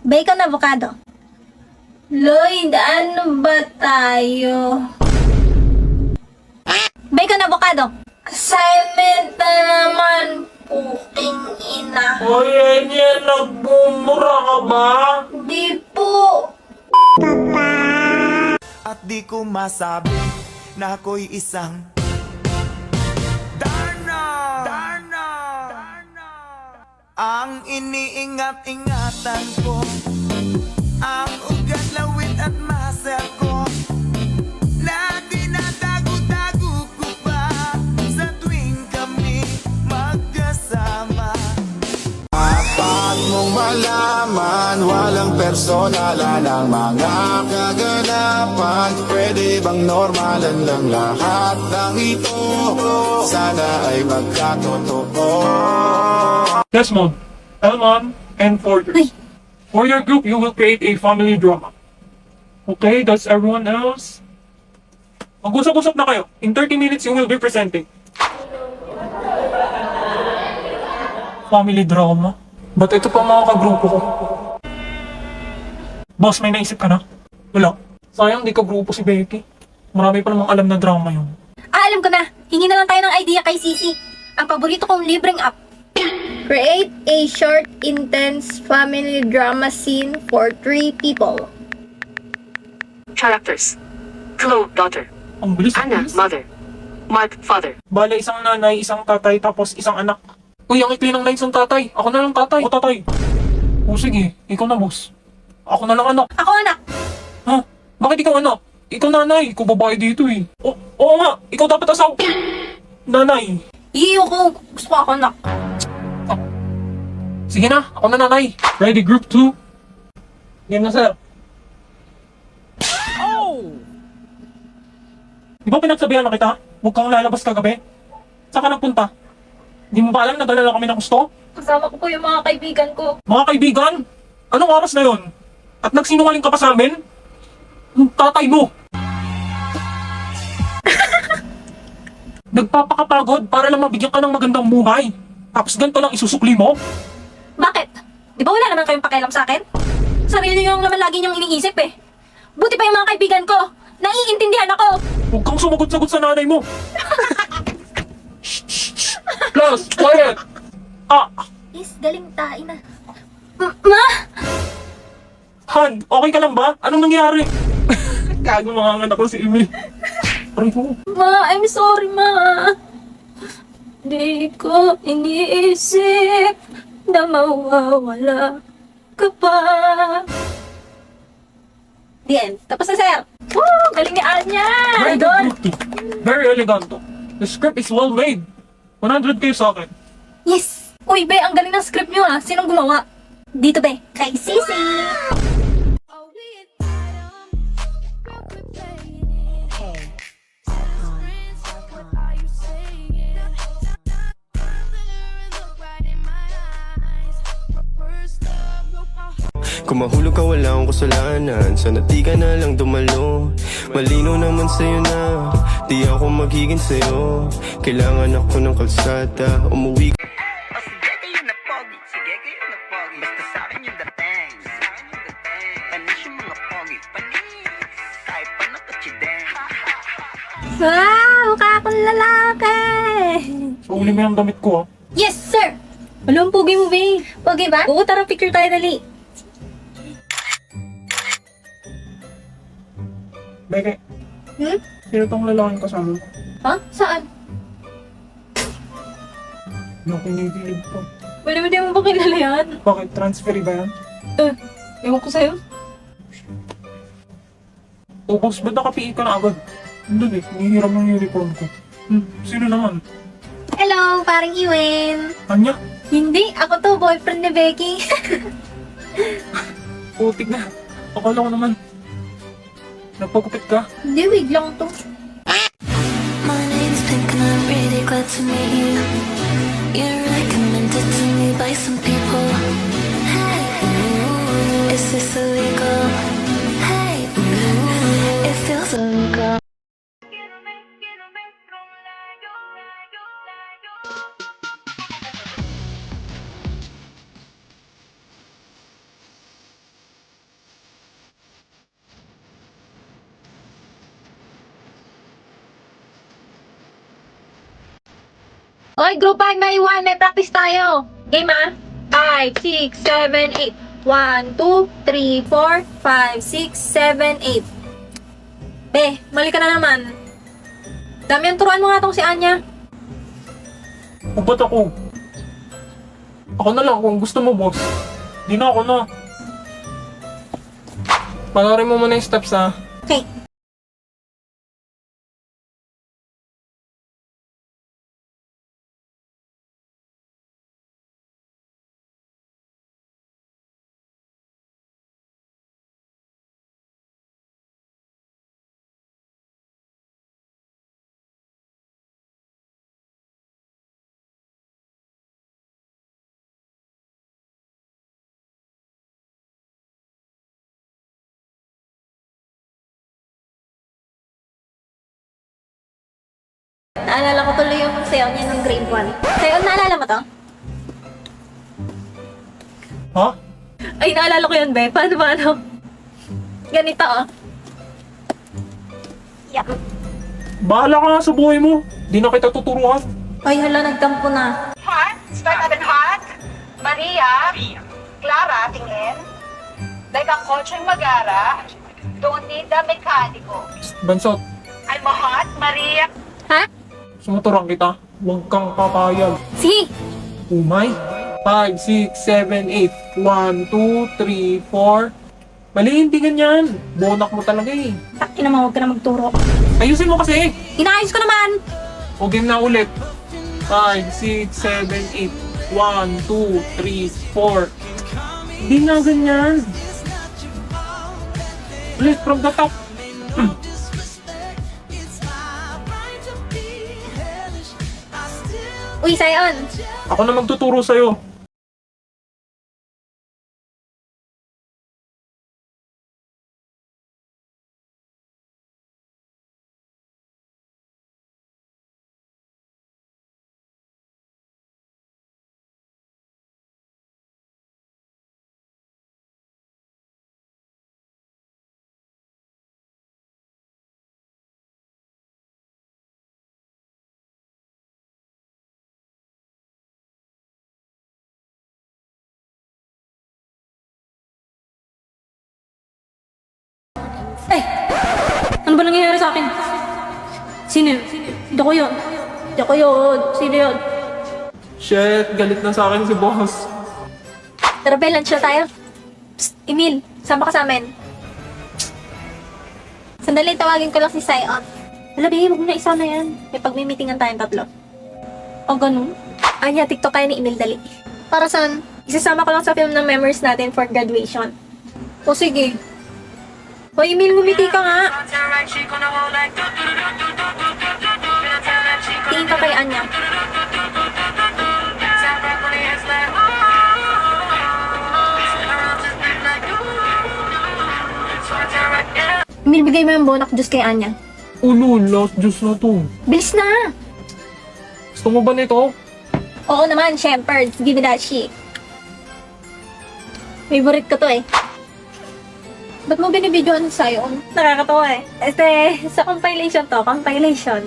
Bacon avocado. Lloyd, ano ba tayo? Bacon avocado. Assignment na naman, puking ina. Hoy, Enye, nagbumura ka ba? Di po. At di ko masabi na ako'y isang Darna! Darna! Darna! Ang iniingat-ingatan ko, ang ugat, lawit at muscle ko, na dinadago-dago ko pa sa tuwing kami magkasama. Dapat mong malaman, walang personalan ang mga kaganapan. Pwede bang normalan lang lahat ng ito? Sana ay magkatotoo. Desmond, Elmon, and Porter. Uy. For your group, you will create a family drama. Okay, does everyone else? Mag-usap-usap na kayo. In 30 minutes, you will be presenting. Family drama? Ba't ito pa mga kagrupo ko? Boss, may naisip ka na? Wala. Sayang di kagrupo si Becky. Marami pa namang alam na drama yun. Alam ko na. Hingi na lang tayo ng idea kay Sisi. Ang paborito kong libreng app. Create a short, intense family drama scene for 3 people. Characters. Chloe, daughter. Ang bilis. Anna, mother. Mark, father. Bale, isang nanay, isang tatay, tapos isang anak. Uy, ang ikli ng lines ng tatay. Ako na lang tatay. O tatay. O sige, ikaw na boss. Ako na lang anak. Ako anak. Ha? Bakit ikaw anak? Ikaw nanay. Ikaw babae dito eh. Oo nga. Ikaw dapat asaw. Nanay. Iyo ko. Gusto ko ako anak. Sige na. Ako na nanay. Ready, group 2. Game na sir. Di ba pinagsabihan na kita? Huwag kang lalabas kagabi. Saan ka nagpunta? Di mo ba alam na dala kami ng gusto? Kasama ko po yung mga kaibigan ko. Mga kaibigan? Anong oras na yon? At nagsinungaling ka pa sa amin? Yung tatay mo! Nagpapakapagod para lang mabigyan ka ng magandang buhay. Tapos ganito lang isusukli mo? Bakit? Di ba wala naman kayong pakialam sa akin? Sarili niyo naman lagi niyong iniisip eh. Buti pa yung mga kaibigan ko. Naiintindihan ako. Huwag kang sumagot-sagot sa nanay mo. Plus, quiet! Is, galing tayo na. Ma? Han, okay ka lang ba? Anong nangyari? Gago mga anak ko si Emil. Aray ko. Ma, I'm sorry, ma. Di ko iniisip na mawawala ka pa. The end. Tapos na, sir. Woo! Galing ni Anya! Very Idol! good. Very elegant. The script is well made. 100k sa akin. Yes! Uy, be, ang galing ng script nyo ah. Sinong gumawa? Dito, be. Kay Sisi! Kung mahulog ka wala akong kasalanan, sana di ka na lang dumalo. Malino naman sa'yo na di ako magiging sa'yo. Kailangan ako ng kalsada, umuwi ka. Sige kayo na pogi, sige kayo na pogi. Basta sa'kin yung dating, sa'kin yung dating. Panis yung mga pogi, panis. Kahit pa nakachideng. Wow! Mukha akong lalaki! So, uli mo yung damit ko ah. Yes, sir! Walang pugi mo, be. Pugi ba? Oo, tara picture tayo, dali. Beke, Hmm? sino tong lalaking kasama mo? Ha? Saan? Yung kinikilig ko. Pwede mo di mo ba kilala yan? Bakit? Transfer ba yan? Ewan ko sa'yo. O boss, ba't nakapiin ka na agad? Hindi eh, hinihiram ng uniform ko. Sino naman? Hello, parang Iwen. Anya? Hindi, ako to, boyfriend ni Becky. Putik na. Akala ko naman. Nagpagupit ka? Hindi, wig lang to. My name's Pink and I'm really glad to meet you. You're recommended to me by some people. Hey, ooh, is this illegal? Hey, ooh, it feels illegal. Okay, group 5, may 1. May practice tayo. Game ah? 5, 6, 7, 8. 1, 2, 3, 4, 5, 6, 7, 8. Be, mali ka na naman. Damian, turuan mo nga tong si Anya. O ba't ako? Ako na lang kung gusto mo, boss. Di na ako na. Panoorin mo muna yung steps, ha? Okay. Naalala ko tuloy yung sayaw niya ng grade 1. Sayaw, naalala mo to? Ha? Ay, naalala ko yun, be. Paano ba, ano? Ganito, oh. Yeah. Bahala ka nga sa buhay mo. Di na kita tuturuan. Ay, hala, nagtampo na. Hot? Start natin hot? Maria? Clara, tingin? Like ang kotseng magara, don't need the mekaniko. Bansot, I'm hot, Maria. Ha? sumuturang kita. Huwag kang papayag. Sige. Umay. 5, 6, 7, 8. 1, 2, 3, 4. Mali, hindi ganyan. Bonak mo talaga eh. Takin naman, huwag ka na magturo. Ayusin mo kasi. Inaayos ko naman. O game na ulit. 5, 6, 7, 8. 1, 2, 3, 4. Hindi na ganyan. Ulit from the top. Uy, Sayon. Ako na magtuturo sa'yo. Ay! Ano ba nangyayari sa akin? Sino yun? Hindi ako yun. Hindi ako yun. Sino yun? Shit, galit na sa akin si boss. Tara, Bel, lunch na tayo. Psst, Emil, sama ka sa amin. Sandali, tawagin ko lang si Sayon. Wala, babe, huwag mo na isama yan. May pagmimitingan tayong tatlo. O, ganun? Anya, TikTok kayo ni Emil, dali. Para saan? Isasama ko lang sa film ng memories natin for graduation. O, sige. O, Emil, ngumiti ka nga. Tingin ka kay Anya. Emil, bigay mo yung bonak juice kay Anya. Ulo, last juice na to. Bilis na! Gusto mo ba nito? Oo naman, Shepard. Give me that shit. Favorite ko to eh. Ba't mo binibidyoan sa'yo? Nakakatawa eh. Sa compilation to, compilation.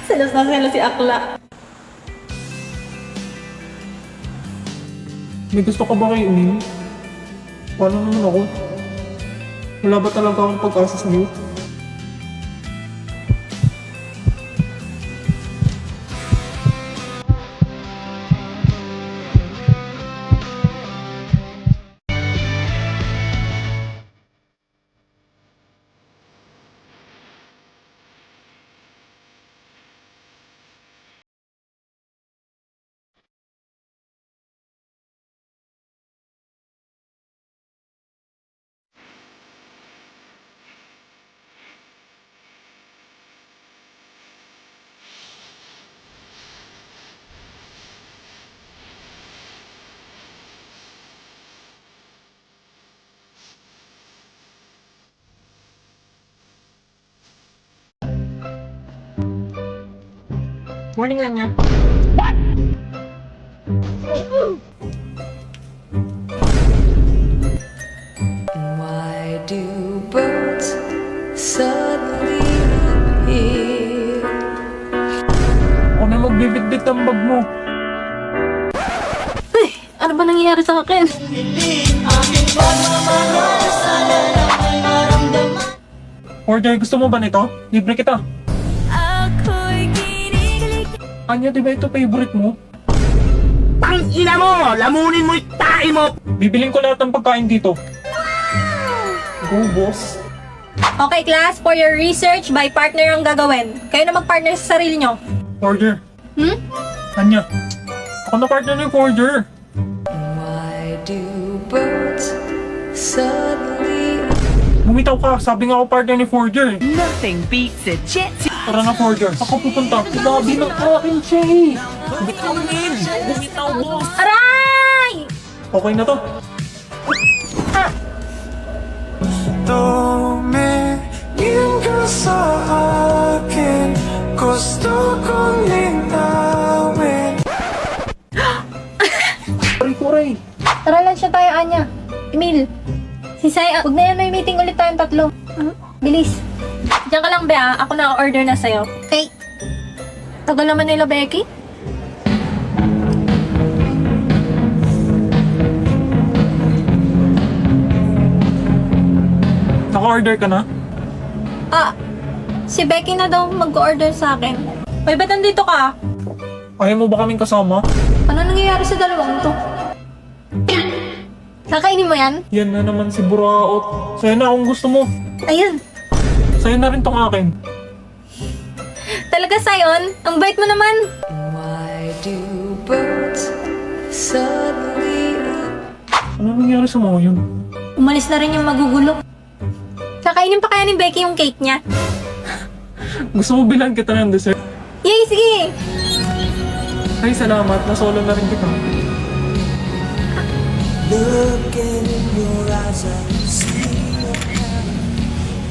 Selos na selos si Akla. May gusto ka ba kay Emil? Paano naman ako? Wala ba talaga akong pag-asa sa'yo? Morning lang nga. Why do birds suddenly appear Bakit ang bag mo? Ano ba nangyayari sa akin? Order, gusto mo ba nito? Libre kita. Anya, di ba ito favorite mo? Pang ina mo! Lamunin mo yung tae mo! Bibiling ko lahat ng pagkain dito. Go, boss. Okay, class, for your research, by partner ang gagawin. Kayo na mag-partner sa sarili nyo. Order. Hmm? Anya, ako na partner ni Order. Why do birds suddenly Bumitaw ka, sabi nga ako partner ni Forger. Nothing beats a jet. Tara na, Forger. Ako pupunta. Grabe ng akin, Che. Bumitaw, Bumitaw, boss. Aray! Okay na to. Tumingin ka sa akin, gusto kong linawin. Kuray. Tara lang siya tayo, Anya. Emil. Si Sai, huwag na yan, may meeting ulit tayong tatlo. Bilis. Diyan ka lang, Bea. Ako na order na sa'yo. Okay. Tagal naman nila, Becky. Naka-order ka na? Si Becky na daw mag-order sa akin. Uy, ba't nandito ka? Ayaw mo ba kaming kasama? Ano nangyayari sa dalawang to? Kakainin mo yan? Yan na naman si Buraot. Sa'yo na kung gusto mo. Ayun. Sa'yo na rin tong akin. Talaga, Sion? Ang bait mo naman. why do birds suddenly Ano nangyari sa mga yun? Umalis na rin yung magugulo. Kakainin pa kaya ni Becky yung cake niya? Gusto mo bilang kita ng dessert? Yay, sige! Ay, salamat. Nasolo na rin kita. Look in your eyes, I see